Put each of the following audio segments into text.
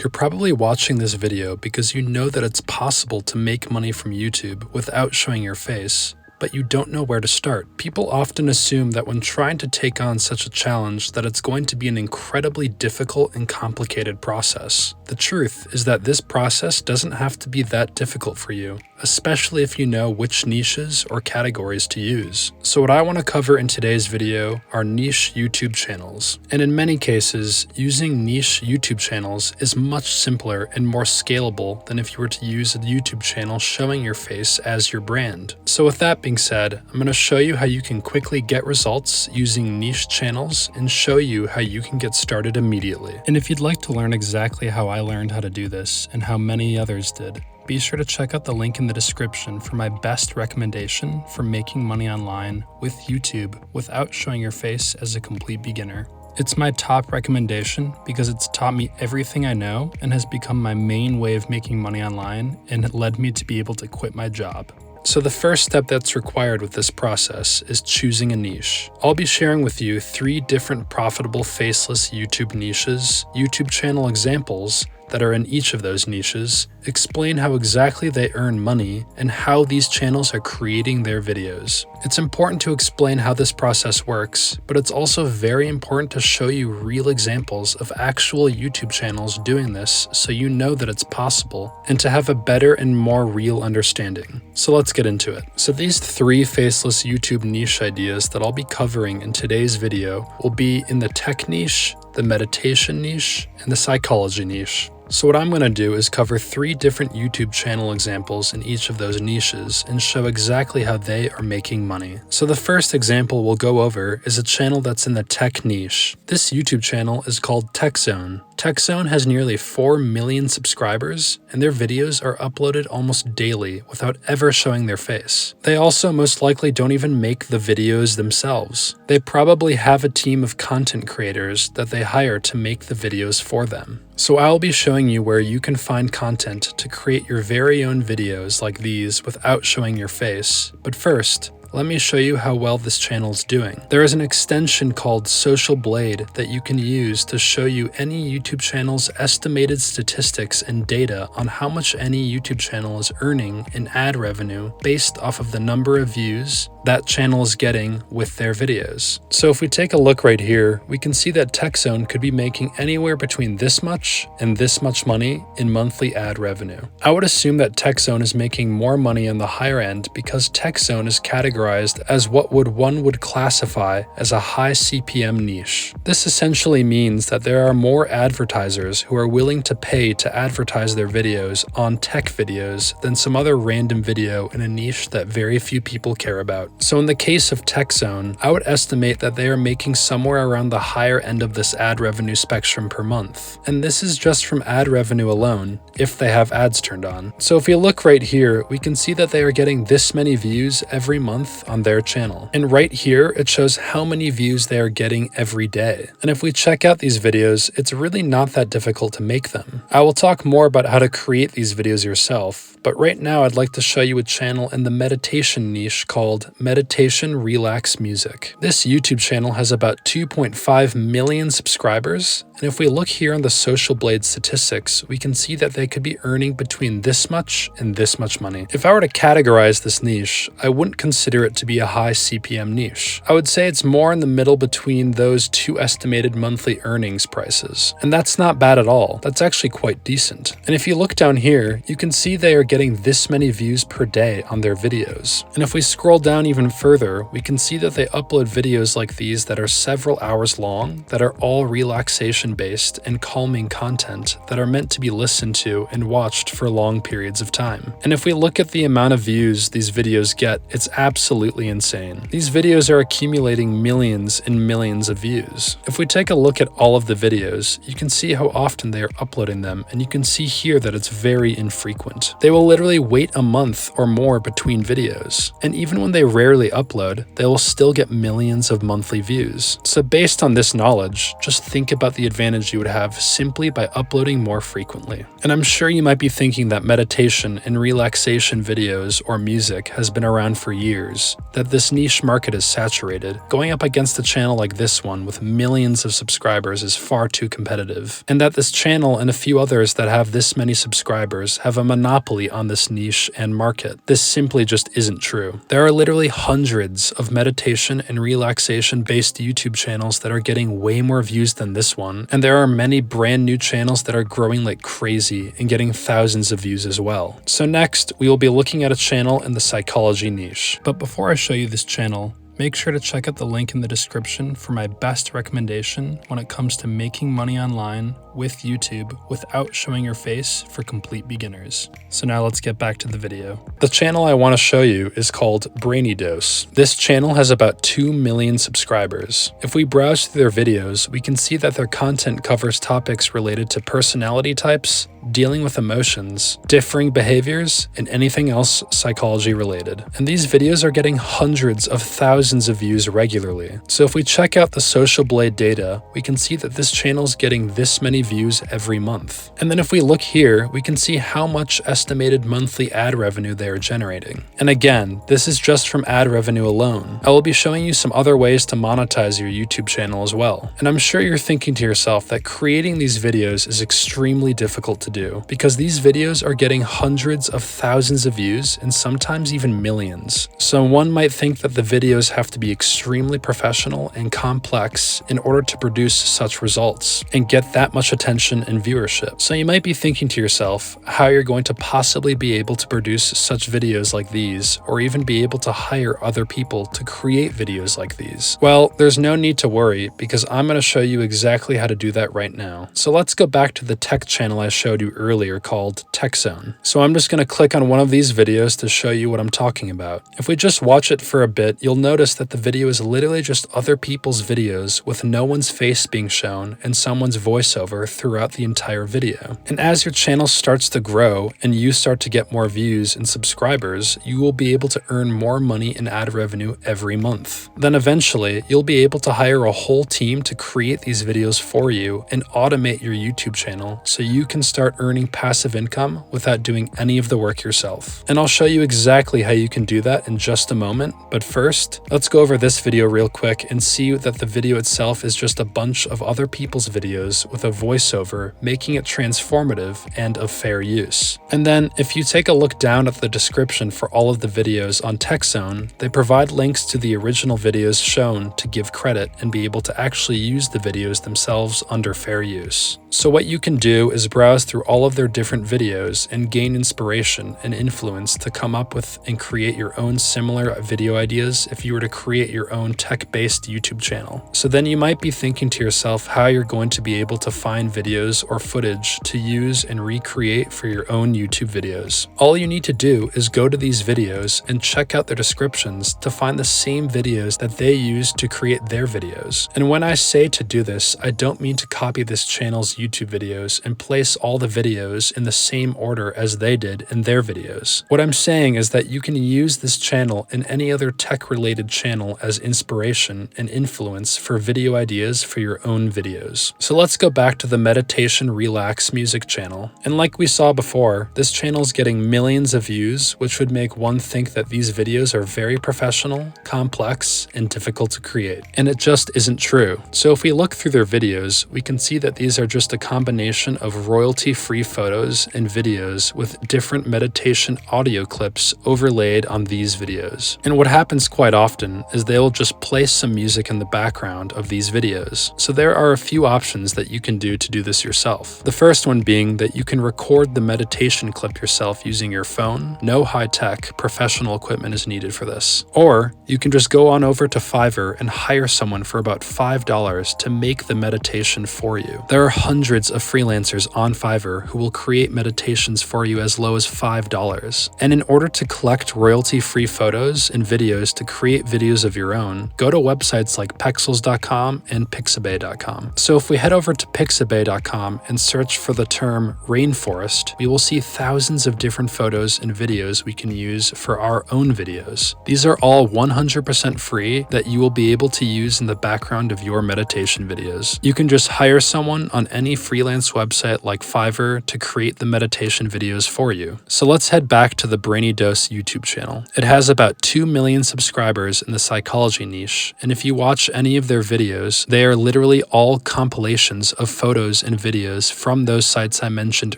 You're probably watching this video because you know that it's possible to make money from YouTube without showing your face, but you don't know where to start. People often assume that when trying to take on such a challenge that it's going to be an incredibly difficult and complicated process. The truth is that this process doesn't have to be that difficult for you, especially if you know which niches or categories to use. So what I want to cover in today's video are niche YouTube channels. And in many cases, using niche YouTube channels is much simpler and more scalable than if you were to use a YouTube channel showing your face as your brand. So with that being said, I'm going to show you how you can quickly get results using niche channels and show you how you can get started immediately. And if you'd like to learn exactly how I learned how to do this and how many others did, be sure to check out the link in the description for my best recommendation for making money online with YouTube without showing your face as a complete beginner. It's my top recommendation because it's taught me everything I know and has become my main way of making money online, and it led me to be able to quit my job. So the first step that's required with this process is choosing a niche. I'll be sharing with you 3 different profitable faceless YouTube niches, YouTube channel examples that are in each of those niches, explain how exactly they earn money, and how these channels are creating their videos. It's important to explain how this process works, but it's also very important to show you real examples of actual YouTube channels doing this so you know that it's possible, and to have a better and more real understanding. So let's get into it. So these 3 faceless YouTube niche ideas that I'll be covering in today's video will be in the tech niche, the meditation niche, and the psychology niche. So what I'm going to do is cover 3 different YouTube channel examples in each of those niches and show exactly how they are making money. So the first example we'll go over is a channel that's in the tech niche. This YouTube channel is called TechZone. TechZone has nearly 4 million subscribers, and their videos are uploaded almost daily without ever showing their face. They also most likely don't even make the videos themselves. They probably have a team of content creators that they hire to make the videos for them. So I'll be showing you where you can find content to create your very own videos like these without showing your face. But first, let me show you how well this channel is doing. There is an extension called Socialblade that you can use to show you any YouTube channel's estimated statistics and data on how much any YouTube channel is earning in ad revenue based off of the number of views that channel is getting with their videos. So if we take a look right here, we can see that TechZone could be making anywhere between this much and this much money in monthly ad revenue. I would assume that TechZone is making more money on the higher end because TechZone is categorized as what one would classify as a high CPM niche. This essentially means that there are more advertisers who are willing to pay to advertise their videos on tech videos than some other random video in a niche that very few people care about. So in the case of TechZone, I would estimate that they are making somewhere around the higher end of this ad revenue spectrum per month. And this is just from ad revenue alone, if they have ads turned on. So if you look right here, we can see that they are getting this many views every month on their channel. And right here, it shows how many views they are getting every day. And if we check out these videos, it's really not that difficult to make them. I will talk more about how to create these videos yourself, but right now I'd like to show you a channel in the meditation niche called Meditation Relax Music. This YouTube channel has about 2.5 million subscribers, and if we look here on the Socialblade statistics, we can see that they could be earning between this much and this much money. If I were to categorize this niche, I wouldn't consider it to be a high CPM niche. I would say it's more in the middle between those 2 estimated monthly earnings prices. And that's not bad at all. That's actually quite decent. And if you look down here, you can see they are getting this many views per day on their videos. And if we scroll down even further, we can see that they upload videos like these that are several hours long, that are all relaxation based and calming content that are meant to be listened to and watched for long periods of time. And if we look at the amount of views these videos get, it's absolutely insane. These videos are accumulating millions and millions of views. If we take a look at all of the videos, you can see how often they are uploading them, and you can see here that it's very infrequent. They will literally wait a month or more between videos, and even when they rarely upload, they will still get millions of monthly views. So based on this knowledge, just think about the advantage you would have simply by uploading more frequently. And I'm sure you might be thinking that meditation and relaxation videos or music has been around for years, years that this niche market is saturated. Going up against a channel like this one with millions of subscribers is far too competitive, and that this channel and a few others that have this many subscribers have a monopoly on this niche and market. This simply just isn't true. There are literally hundreds of meditation and relaxation-based YouTube channels that are getting way more views than this one, and there are many brand new channels that are growing like crazy and getting thousands of views as well. So next, we will be looking at a channel in the psychology niche. But before I show you this channel, make sure to check out the link in the description for my best recommendation when it comes to making money online with YouTube without showing your face for complete beginners. So now let's get back to the video. The channel I want to show you is called Brainy Dose. This channel has about 2 million subscribers. If we browse through their videos, we can see that their content covers topics related to personality types, dealing with emotions, differing behaviors, and anything else psychology related. And these videos are getting hundreds of thousands of views regularly. So if we check out the Socialblade data, we can see that this channel is getting this many views every month. And then if we look here, we can see how much estimated monthly ad revenue they are generating. And again, this is just from ad revenue alone. I will be showing you some other ways to monetize your YouTube channel as well. And I'm sure you're thinking to yourself that creating these videos is extremely difficult to do, because these videos are getting hundreds of thousands of views and sometimes even millions. So one might think that the videos have to be extremely professional and complex in order to produce such results and get that much attention and viewership. So you might be thinking to yourself how you're going to possibly be able to produce such videos like these, or even be able to hire other people to create videos like these. Well, there's no need to worry, because I'm going to show you exactly how to do that right now. So let's go back to the tech channel I showed you earlier called TechZone. So I'm just going to click on one of these videos to show you what I'm talking about. If we just watch it for a bit, you'll notice that the video is literally just other people's videos with no one's face being shown and someone's voiceover throughout the entire video. And as your channel starts to grow and you start to get more views and subscribers, you will be able to earn more money in ad revenue every month. Then eventually, you'll be able to hire a whole team to create these videos for you and automate your YouTube channel so you can start earning passive income without doing any of the work yourself. And I'll show you exactly how you can do that in just a moment, but first, let's go over this video real quick and see that the video itself is just a bunch of other people's videos with a voiceover, making it transformative and of fair use. And then if you take a look down at the description for all of the videos on TechZone, they provide links to the original videos shown to give credit and be able to actually use the videos themselves under fair use. So what you can do is browse through all of their different videos and gain inspiration and influence to come up with and create your own similar video ideas if you were to create your own tech-based YouTube channel. So then you might be thinking to yourself how you're going to be able to find videos or footage to use and recreate for your own YouTube videos. All you need to do is go to these videos and check out their descriptions to find the same videos that they use to create their videos. And when I say to do this, I don't mean to copy this channel's YouTube videos and place all the videos in the same order as they did in their videos. What I'm saying is that you can use this channel and any other tech-related channel as inspiration and influence for video ideas for your own videos. So let's go back to the meditation relax music channel. And like we saw before, this channel is getting millions of views, which would make one think that these videos are very professional, complex, and difficult to create. And it just isn't true. So if we look through their videos, we can see that these are just a combination of royalty-free photos and videos with different meditation audio clips overlaid on these videos. And what happens quite often is they will just place some music in the background of these videos. So there are a few options that you can do to do this yourself. The first one being that you can record the meditation clip yourself using your phone. No high-tech professional equipment is needed for this. Or you can just go on over to Fiverr and hire someone for about $5 to make the meditation for you. There are hundreds of freelancers on Fiverr who will create meditations for you as low as $5. And in order to collect royalty-free photos and videos to create videos of your own, go to websites like pexels.com and pixabay.com. So if we head over to pixabay.com and search for the term rainforest, we will see thousands of different photos and videos we can use for our own videos. These are all 100% free that you will be able to use in the background of your meditation videos. You can just hire someone on any any freelance website like Fiverr to create the meditation videos for you. So let's head back to the Brainy Dose YouTube channel. It has about 2 million subscribers in the psychology niche, and if you watch any of their videos, they are literally all compilations of photos and videos from those sites I mentioned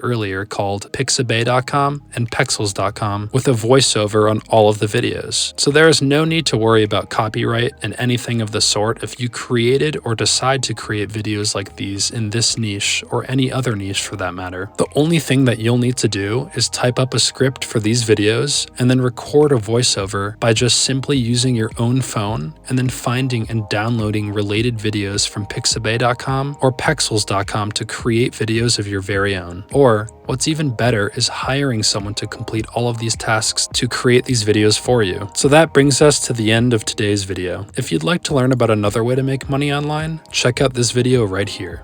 earlier called Pixabay.com and Pexels.com with a voiceover on all of the videos. So there is no need to worry about copyright and anything of the sort if you created or decide to create videos like these in this niche or any other niche for that matter. The only thing that you'll need to do is type up a script for these videos and then record a voiceover by just simply using your own phone and then finding and downloading related videos from Pixabay.com or Pexels.com to create videos of your very own. Or what's even better is hiring someone to complete all of these tasks to create these videos for you. So that brings us to the end of today's video. If you'd like to learn about another way to make money online, check out this video right here.